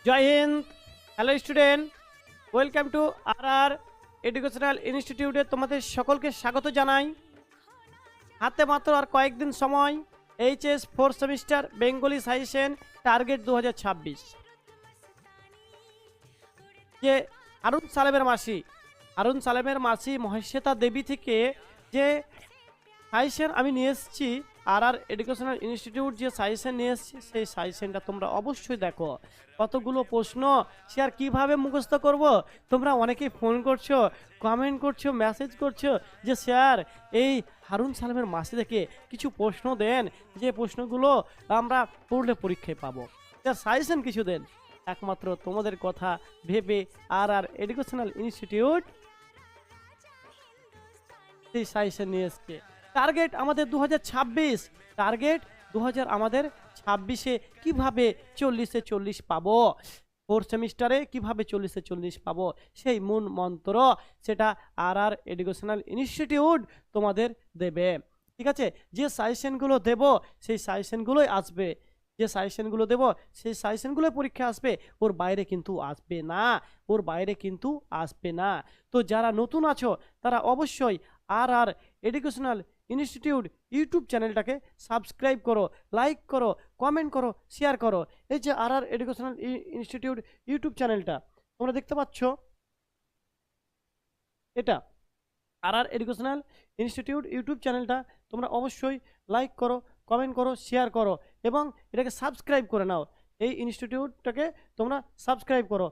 জয় হিন্দ। Hello student, welcome to our educational ইনস্টিটিউটে তোমাদের সকলকে স্বাগত জানাই। হাতে মাত্র আর কয়েকদিন সময়, HS 4 semester Bengali suggestion target 2026। যে আরুন সালেমের মাসি মহেশ্বেতা দেবী থেকে যে সাজেশন আমি নিয়ে এসেছি, আর এডুকেশনাল ইনস্টিটিউট যে সাজেশন নিয়ে এসেছি, সেই সাজেশনটা তোমরা অবশ্যই দেখো। কতগুলো প্রশ্ন সে আর কীভাবে মুখস্থ করব। তোমরা অনেকেই ফোন করছো, কমেন্ট করছো, মেসেজ করছো যে স্যার এই হারুন সালেমের মাসি থেকে কিছু প্রশ্ন দেন, যে প্রশ্নগুলো আমরা পড়লে পরীক্ষায় পাবো। স্যার সাজেশন কিছু দেন। একমাত্র তোমাদের কথা ভেবে আর এডুকেশনাল ইনস্টিটিউট সেই সাজেশন নিয়ে এসছে। টার্গেট আমাদের 2026, টার্গেট আমাদের 26-এ কিভাবে 40-এ 40 পাবো, 4 সেমিস্টারে কিভাবে 40-এ 40 পাবো, সেই মূল মন্ত্র সেটা আর এডুকেশনাল ইনস্টিটিউট তোমাদের দেবে। ঠিক আছে, যে সাজেশনগুলো দেব সেই সাজেশনগুলোই আসবে, যে সাজেশনগুলো দেব সেই সাজেশনগুলো পরীক্ষা আসবে, ওর বাইরে কিন্তু আসবে না, তো যারা নতুন আছো তারা অবশ্যই আর এডুকেশনাল ইনস্টিটিউট ইউটিউব চ্যানেলটাকে সাবস্ক্রাইব করো, লাইক করো, কমেন্ট করো, শেয়ার করো। এই যে আর এডুকেশনাল ইনস্টিটিউট ইউটিউব চ্যানেলটা তোমরা দেখতে পাচ্ছ, এটা আর এডুকেশনাল ইনস্টিটিউট ইউটিউব চ্যানেলটা তোমরা অবশ্যই লাইক করো, কমেন্ট করো, শেয়ার করো এবং এটাকে সাবস্ক্রাইব করে নাও। এই ইনস্টিটিউটটাকে তোমরা সাবস্ক্রাইব করো,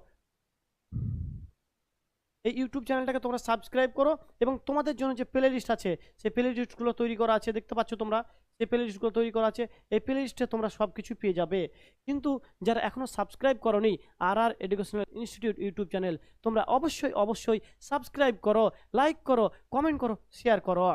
এই ইউটিউব চ্যানেলটাকে তোমরা সাবস্ক্রাইব করো এবং তোমাদের জন্য যে প্লে লিস্ট আছে সেই প্লে লিস্টগুলো তৈরি করা আছে, দেখতে পাচ্ছ তোমরা সেই প্লে লিস্টগুলো তৈরি করা আছে। এই প্লে লিস্টে তোমরা সব কিছু পেয়ে যাবে। কিন্তু যারা এখনও সাবস্ক্রাইব করোনি আর এডুকেশনাল ইনস্টিটিউট ইউটিউব চ্যানেল, তোমরা অবশ্যই সাবস্ক্রাইব করো, লাইক করো, কমেন্ট করো, শেয়ার করো।